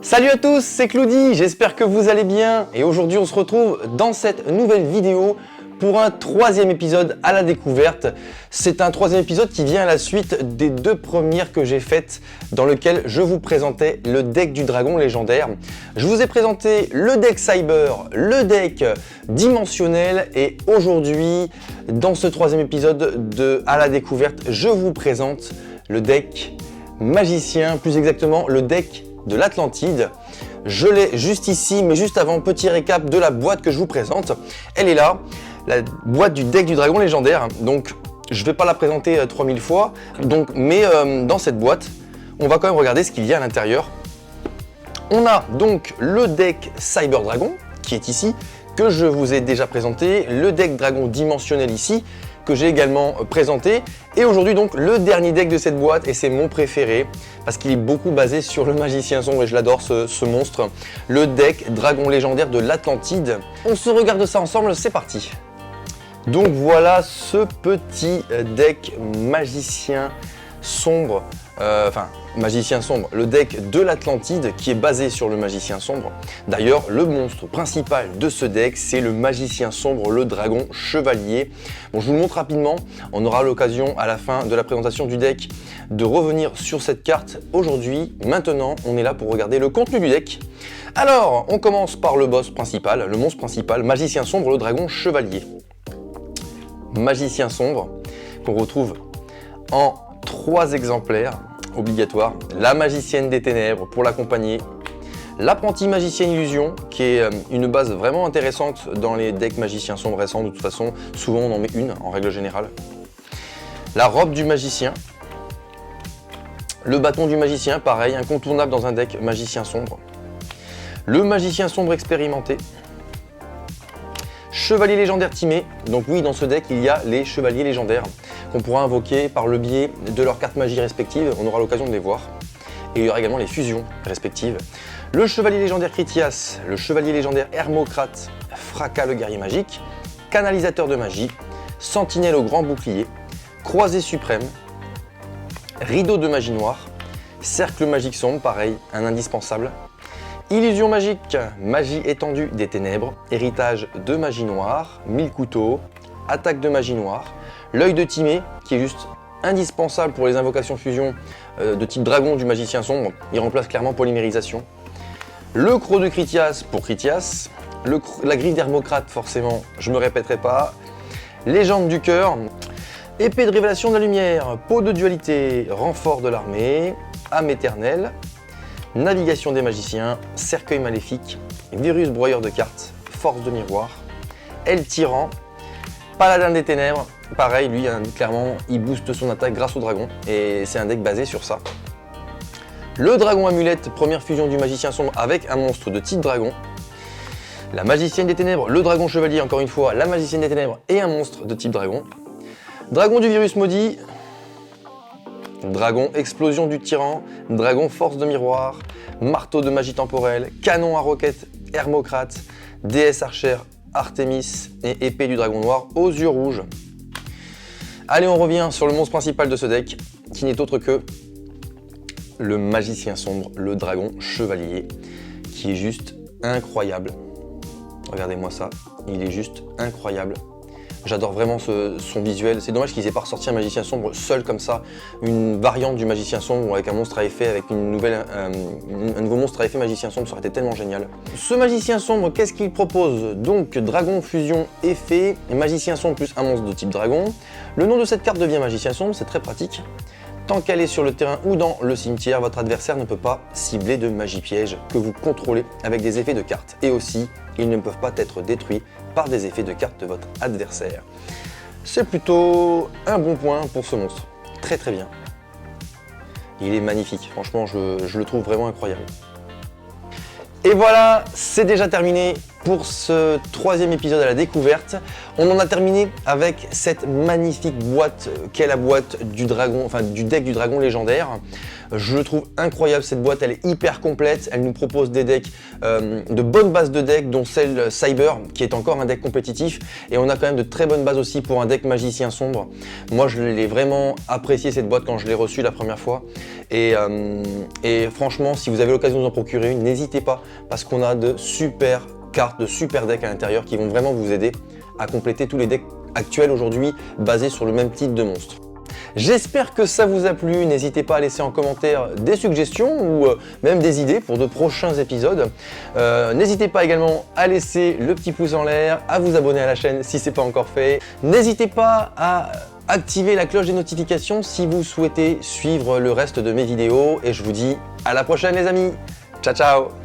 Salut à tous, c'est Cloudy, j'espère que vous allez bien et aujourd'hui on se retrouve dans cette nouvelle vidéo pour un troisième épisode à la découverte. C'est un troisième épisode qui vient à la suite des deux premières que j'ai faites dans lequel je vous présentais le deck du dragon légendaire. Je vous ai présenté le deck Cyber, le deck dimensionnel et aujourd'hui dans ce troisième épisode de à la découverte, je vous présente le deck magicien, plus exactement le deck de l'Atlantide. Je l'ai juste ici, mais juste avant, petit récap de la boîte que je vous présente. Elle est là, la boîte du deck du dragon légendaire. Donc, je ne vais pas la présenter 3000 fois. Donc, mais dans cette boîte, on va quand même regarder ce qu'il y a à l'intérieur. On a donc le deck Cyber Dragon, qui est ici, que je vous ai déjà présenté. Le deck Dragon dimensionnel ici, que j'ai également présenté. Et aujourd'hui donc le dernier deck de cette boîte, et c'est mon préféré parce qu'il est beaucoup basé sur le magicien sombre et je l'adore ce monstre. Le deck Dragon légendaire de l'Atlantide. On se regarde ça ensemble, c'est parti. Donc voilà ce petit deck magicien sombre, magicien sombre, le deck de l'Atlantide qui est basé sur le magicien sombre. D'ailleurs, le monstre principal de ce deck, c'est le magicien sombre, le dragon chevalier. Bon, je vous le montre rapidement, on aura l'occasion à la fin de la présentation du deck de revenir sur cette carte. Aujourd'hui, maintenant, on est là pour regarder le contenu du deck. Alors, on commence par le boss principal, le monstre principal, magicien sombre, le dragon chevalier. Magicien sombre, qu'on retrouve en 3 exemplaires obligatoires. La magicienne des ténèbres pour l'accompagner. L'apprenti magicien illusion, qui est une base vraiment intéressante dans les decks magiciens sombres récents. De toute façon, souvent on en met une en règle générale. La robe du magicien. Le bâton du magicien, pareil, incontournable dans un deck magicien sombre. Le magicien sombre expérimenté. Chevalier légendaire timé, donc oui, dans ce deck il y a les chevaliers légendaires qu'on pourra invoquer par le biais de leurs cartes magie respectives, on aura l'occasion de les voir. Et il y aura également les fusions respectives. Le chevalier légendaire Critias, le chevalier légendaire Hermocrate, Fracas le guerrier magique, canalisateur de magie, sentinelle au grand bouclier, croisée suprême, rideau de magie noire, cercle magique sombre, pareil, un indispensable. Illusion magique, magie étendue des ténèbres, héritage de magie noire, 1000 couteaux, attaque de magie noire, l'œil de Timée qui est juste indispensable pour les invocations fusion de type dragon du magicien sombre, il remplace clairement polymérisation. Le croc de Critias pour Critias, la griffe d'Hermocrate forcément, je me répéterai pas, légende du cœur, épée de révélation de la lumière, peau de dualité, renfort de l'armée, âme éternelle, navigation des magiciens, cercueil maléfique, virus broyeur de cartes, force de miroir, El Tyran, paladin des ténèbres, pareil, lui clairement il booste son attaque grâce au dragon et c'est un deck basé sur ça. Le dragon amulette, première fusion du magicien sombre avec un monstre de type dragon. La magicienne des ténèbres, le dragon chevalier, encore une fois, la magicienne des ténèbres et un monstre de type dragon. Dragon du virus maudit, dragon explosion du tyran, dragon force de miroir, marteau de magie temporelle, canon à roquette Hermocrate, déesse archère Artemis et épée du dragon noir aux yeux rouges. Allez, on revient sur le monstre principal de ce deck, qui n'est autre que le magicien sombre, le dragon chevalier, qui est juste incroyable. Regardez-moi ça, il est juste incroyable. J'adore vraiment son visuel. C'est dommage qu'ils aient pas ressorti un magicien sombre seul comme ça, une variante du magicien sombre avec un monstre à effet, avec un nouveau monstre à effet magicien sombre, ça aurait été tellement génial. Ce magicien sombre, qu'est-ce qu'il propose? Donc dragon, fusion, effet, magicien sombre plus un monstre de type dragon. Le nom de cette carte devient magicien sombre, c'est très pratique. Tant qu'elle est sur le terrain ou dans le cimetière, votre adversaire ne peut pas cibler de magie piège que vous contrôlez avec des effets de cartes. Et aussi, ils ne peuvent pas être détruits par des effets de cartes de votre adversaire. C'est plutôt un bon point pour ce monstre. Très très bien. Il est magnifique, franchement je le trouve vraiment incroyable. Et voilà, c'est déjà terminé. pour ce troisième épisode à la découverte. On en a terminé avec cette magnifique boîte qu'est la boîte du dragon, enfin du deck du dragon légendaire. Je trouve incroyable cette boîte, elle est hyper complète, elle nous propose des decks, de bonnes bases de decks, dont celle Cyber, qui est encore un deck compétitif, et on a quand même de très bonnes bases aussi pour un deck magicien sombre. Moi je l'ai vraiment apprécié cette boîte quand je l'ai reçue la première fois, et franchement si vous avez l'occasion de vous en procurer une, n'hésitez pas, parce qu'on a de super cartes, de super decks à l'intérieur qui vont vraiment vous aider à compléter tous les decks actuels aujourd'hui basés sur le même type de monstre. J'espère que ça vous a plu, n'hésitez pas à laisser en commentaire des suggestions ou même des idées pour de prochains épisodes. N'hésitez pas également à laisser le petit pouce en l'air, à vous abonner à la chaîne si ce n'est pas encore fait. N'hésitez pas à activer la cloche des notifications si vous souhaitez suivre le reste de mes vidéos et je vous dis à la prochaine les amis. Ciao ciao.